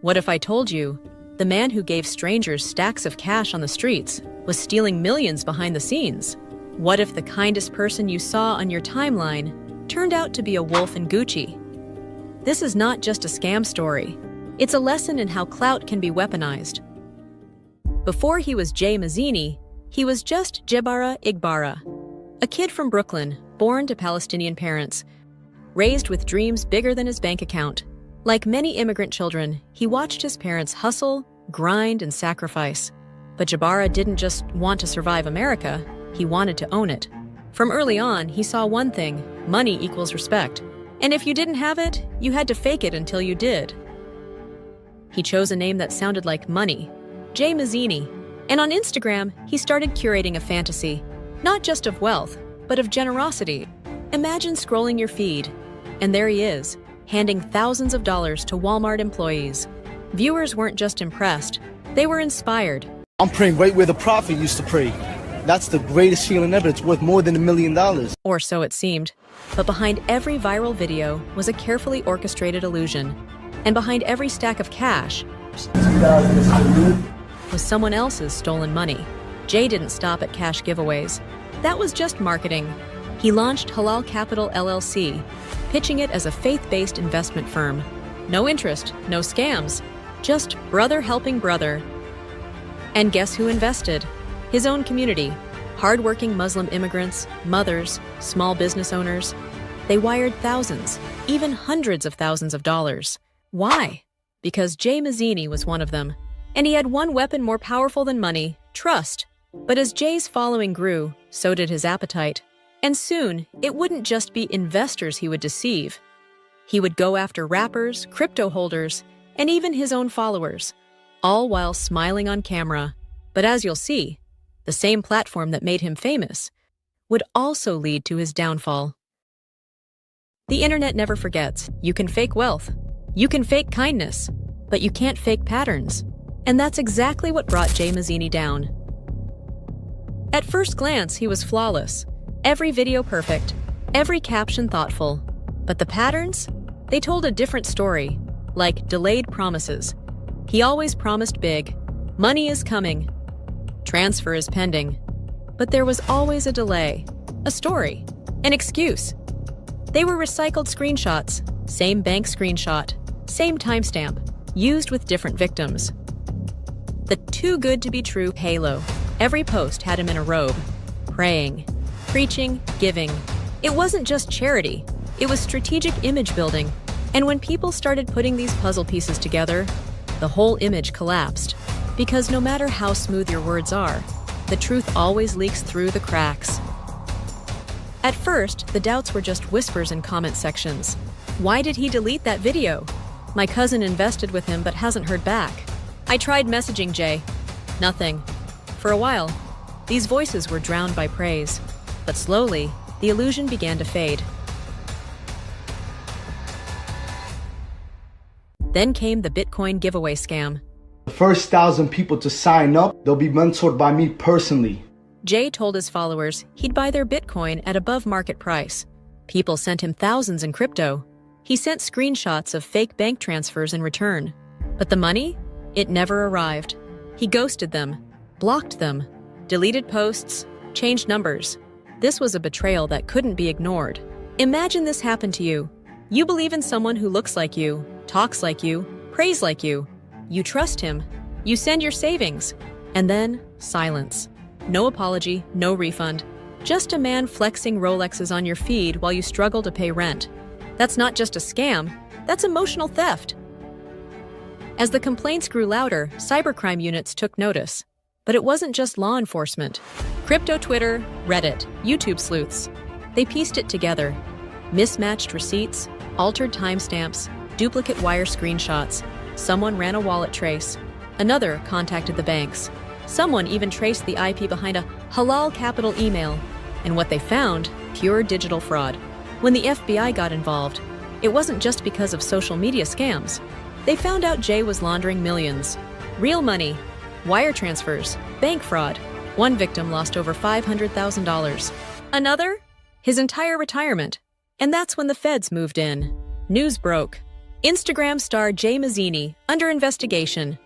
What if I told you the man who gave strangers stacks of cash on the streets was stealing millions behind the scenes? What if the kindest person you saw on your timeline turned out to be a wolf in Gucci? This is not just a scam story. It's a lesson in how clout can be weaponized. Before he was Jay Mazini, he was just Jebara Igbara, a kid from Brooklyn, born to Palestinian parents, raised with dreams bigger than his bank account. Like many immigrant children, he watched his parents hustle, grind, and sacrifice. But Jebara didn't just want to survive America, he wanted to own it. From early on, he saw one thing: money equals respect. And if you didn't have it, you had to fake it until you did. He chose a name that sounded like money, Jay Mazini. And on Instagram, he started curating a fantasy, not just of wealth, but of generosity. Imagine scrolling your feed, and there he is, handing thousands of dollars to Walmart employees. Viewers weren't just impressed, they were inspired. I'm praying right where the prophet used to pray. That's the greatest feeling ever. It's worth more than $1 million. Or so it seemed. But behind every viral video was a carefully orchestrated illusion. And behind every stack of cash was someone else's stolen money. Jay didn't stop at cash giveaways. That was just marketing. He launched Halal Capital LLC, pitching it as a faith-based investment firm. No interest, no scams, just brother helping brother. And guess who invested? His own community. Hardworking Muslim immigrants, mothers, small business owners. They wired thousands, even hundreds of thousands of dollars. Why? Because Jay Mazini was one of them. And he had one weapon more powerful than money: trust. But as Jay's following grew, so did his appetite. And soon, it wouldn't just be investors he would deceive. He would go after rappers, crypto holders, and even his own followers, all while smiling on camera. But as you'll see, the same platform that made him famous would also lead to his downfall. The internet never forgets. You can fake wealth. You can fake kindness. But you can't fake patterns. And that's exactly what brought Jay Mazini down. At first glance, he was flawless. Every video perfect, every caption thoughtful. But the patterns? They told a different story, like delayed promises. He always promised big. Money is coming. Transfer is pending. But there was always a delay, a story, an excuse. They were recycled screenshots, same bank screenshot, same timestamp, used with different victims. The too good to be true halo. Every post had him in a robe, praying, preaching, giving. It wasn't just charity, it was strategic image building. And when people started putting these puzzle pieces together, the whole image collapsed. Because no matter how smooth your words are, the truth always leaks through the cracks. At first, the doubts were just whispers in comment sections. Why did he delete that video? My cousin invested with him but hasn't heard back. I tried messaging Jay. Nothing. For a while, these voices were drowned by praise. But slowly, the illusion began to fade. Then came the Bitcoin giveaway scam. The first 1,000 people to sign up, they'll be mentored by me personally. Jay told his followers he'd buy their Bitcoin at above market price. People sent him thousands in crypto. He sent screenshots of fake bank transfers in return. But the money? It never arrived. He ghosted them, blocked them, deleted posts, changed numbers. This was a betrayal that couldn't be ignored. Imagine this happened to you. You believe in someone who looks like you, talks like you, prays like you. You trust him. You send your savings. And then, silence. No apology, no refund. Just a man flexing Rolexes on your feed while you struggle to pay rent. That's not just a scam, that's emotional theft. As the complaints grew louder, cybercrime units took notice. But it wasn't just law enforcement. Crypto Twitter, Reddit, YouTube sleuths. They pieced it together. Mismatched receipts, altered timestamps, duplicate wire screenshots. Someone ran a wallet trace. Another contacted the banks. Someone even traced the IP behind a Halal Capital email. And what they found, pure digital fraud. When the FBI got involved, it wasn't just because of social media scams. They found out Jay was laundering millions. Real money, wire transfers, bank fraud. One victim lost over $500,000. Another? His entire retirement. And that's when the feds moved in. News broke. Instagram star Jay Mazini under investigation.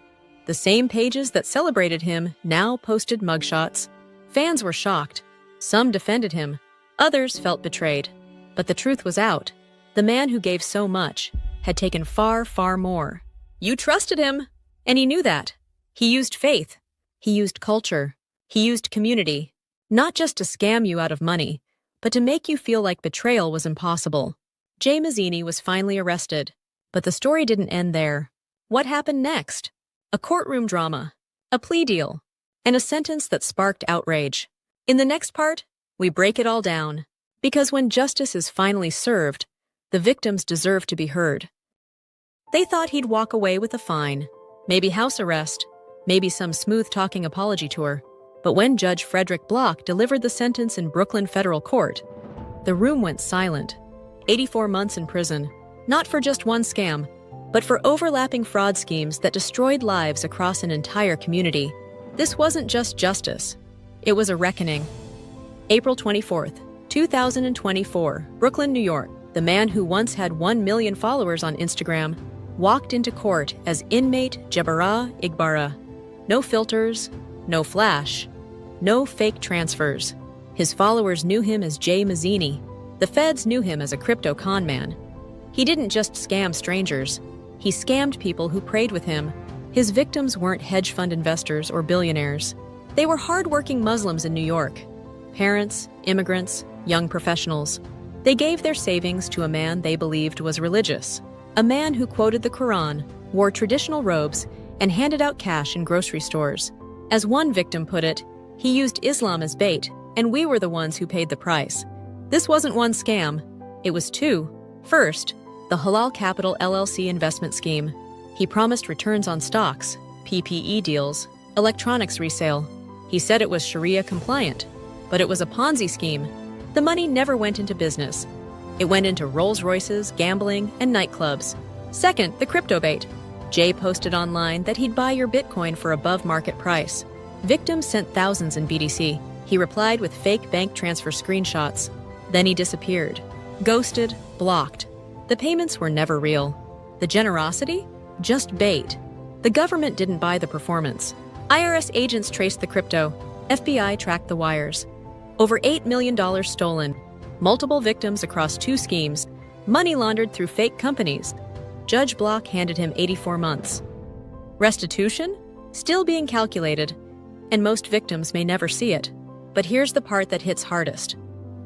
The same pages that celebrated him now posted mugshots. Fans were shocked. Some defended him. Others felt betrayed. But the truth was out. The man who gave so much had taken far, far more. You trusted him, and he knew that. He used faith. He used culture. He used community. Not just to scam you out of money, but to make you feel like betrayal was impossible. Jay Mazini was finally arrested. But the story didn't end there. What happened next? A courtroom drama, a plea deal, and a sentence that sparked outrage. In the next part, we break it all down. Because when justice is finally served, the victims deserve to be heard. They thought he'd walk away with a fine, maybe house arrest, maybe some smooth-talking apology tour. But when Judge Frederick Block delivered the sentence in Brooklyn Federal Court, the room went silent. 84 months in prison, not for just one scam, but for overlapping fraud schemes that destroyed lives across an entire community. This wasn't just justice. It was a reckoning. April 24th, 2024, Brooklyn, New York. The man who once had 1 million followers on Instagram walked into court as inmate Jabara Igbara. No filters, no flash, no fake transfers. His followers knew him as Jay Mazini. The feds knew him as a crypto con man. He didn't just scam strangers. He scammed people who prayed with him. His victims weren't hedge fund investors or billionaires. They were hardworking Muslims in New York. Parents, immigrants, young professionals. They gave their savings to a man they believed was religious. A man who quoted the Quran, wore traditional robes, and handed out cash in grocery stores. As one victim put it, he used Islam as bait, and we were the ones who paid the price. This wasn't one scam. It was two. First, the Halal Capital LLC investment scheme. He promised returns on stocks, PPE deals, electronics resale. He said it was Sharia compliant, but it was a Ponzi scheme. The money never went into business. It went into Rolls-Royces, gambling, and nightclubs. Second, the crypto bait. Jay posted online that he'd buy your Bitcoin for above market price. Victims sent thousands in BTC. He replied with fake bank transfer screenshots. Then he disappeared. Ghosted, blocked. The payments were never real. The generosity? Just bait. The government didn't buy the performance. IRS agents traced the crypto. FBI tracked the wires. Over $8 million stolen. Multiple victims across 2 schemes. Money laundered through fake companies. Judge Block handed him 84 months. Restitution? Still being calculated. And most victims may never see it. But here's the part that hits hardest.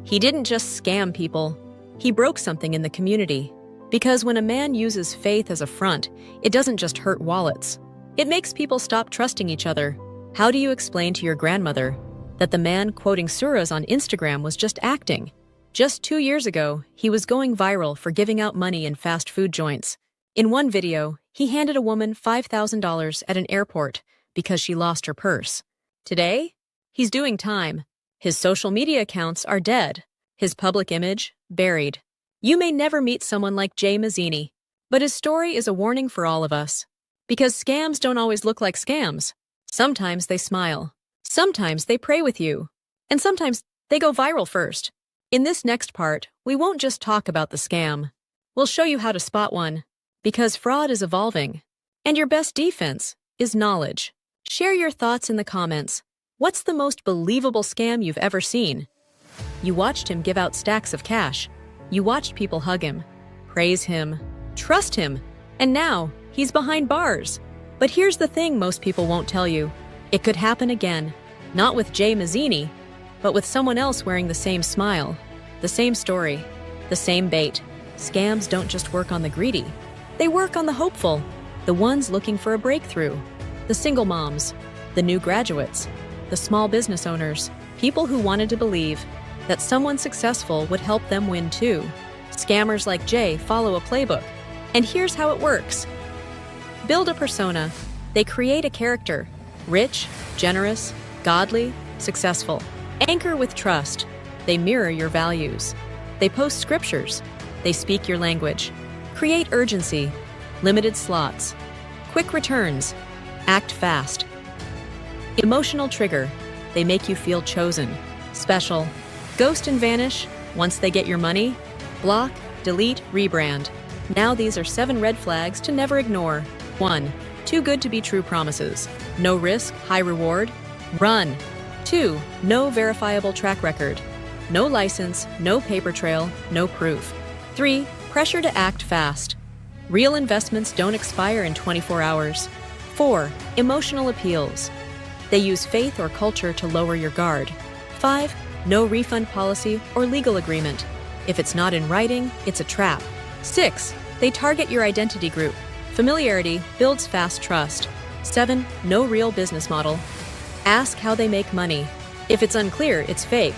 He didn't just scam people. He broke something in the community. Because when a man uses faith as a front, it doesn't just hurt wallets. It makes people stop trusting each other. How do you explain to your grandmother that the man quoting surahs on Instagram was just acting? Just 2 years ago, he was going viral for giving out money in fast food joints. In one video, he handed a woman $5,000 at an airport because she lost her purse. Today, he's doing time. His social media accounts are dead. His public image, buried. You may never meet someone like Jay Mazini, but his story is a warning for all of us. Because scams don't always look like scams. Sometimes they smile. Sometimes they pray with you. And sometimes they go viral first. In this next part, we won't just talk about the scam. We'll show you how to spot one. Because fraud is evolving. And your best defense is knowledge. Share your thoughts in the comments. What's the most believable scam you've ever seen? You watched him give out stacks of cash. You watched people hug him, praise him, trust him, and now he's behind bars. But here's the thing most people won't tell you. It could happen again. Not with Jay Mazini, but with someone else wearing the same smile, the same story, the same bait. Scams don't just work on the greedy. They work on the hopeful, the ones looking for a breakthrough, the single moms, the new graduates, the small business owners, people who wanted to believe that someone successful would help them win too. Scammers like Jay follow a playbook. And here's how it works. Build a persona. They create a character. Rich, generous, godly, successful. Anchor with trust. They mirror your values. They post scriptures. They speak your language. Create urgency. Limited slots. Quick returns. Act fast. Emotional trigger. They make you feel chosen. Special. Ghost and vanish. Once they get your money. Block, delete, rebrand. Now these are 7 red flags to never ignore. 1. Too good to be true promises. No risk, high reward. Run. 2. No verifiable track record. No license, no paper trail, no proof. 3. Pressure to act fast. Real investments don't expire in 24 hours. 4. Emotional appeals. They use faith or culture to lower your guard. 5. No refund policy or legal agreement. If it's not in writing, it's a trap. 6. They target your identity group. Familiarity builds fast trust. 7. No real business model. Ask how they make money. If it's unclear, it's fake.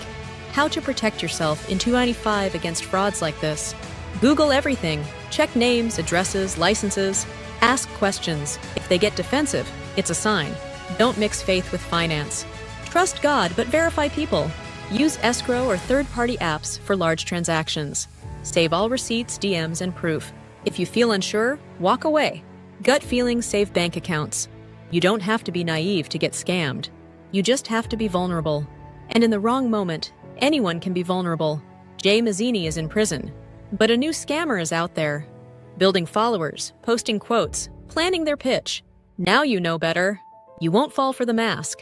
How to protect yourself in 295 against frauds like this. Google everything. Check names, addresses, licenses. Ask questions. If they get defensive, it's a sign. Don't mix faith with finance. Trust God, but verify people. Use escrow or third-party apps for large transactions. Save all receipts, DMs, and proof. If you feel unsure, walk away. Gut feelings save bank accounts. You don't have to be naive to get scammed. You just have to be vulnerable. And in the wrong moment, anyone can be vulnerable. Jay Mazini is in prison. But a new scammer is out there, building followers, posting quotes, planning their pitch. Now you know better. You won't fall for the mask.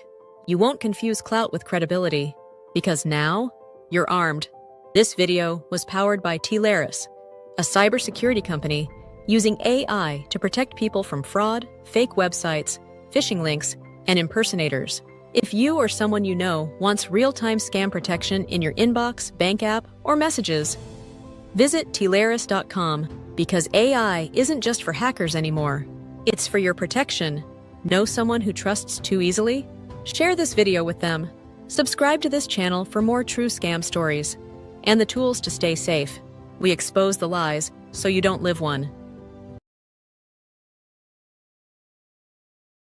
You won't confuse clout with credibility. Because now, you're armed. This video was powered by T-Laris, a cybersecurity company using AI to protect people from fraud, fake websites, phishing links, and impersonators. If you or someone you know wants real-time scam protection in your inbox, bank app, or messages, visit tlaris.com because AI isn't just for hackers anymore. It's for your protection. Know someone who trusts too easily? Share this video with them. Subscribe to this channel for more true scam stories and the tools to stay safe. We expose the lies so you don't live one.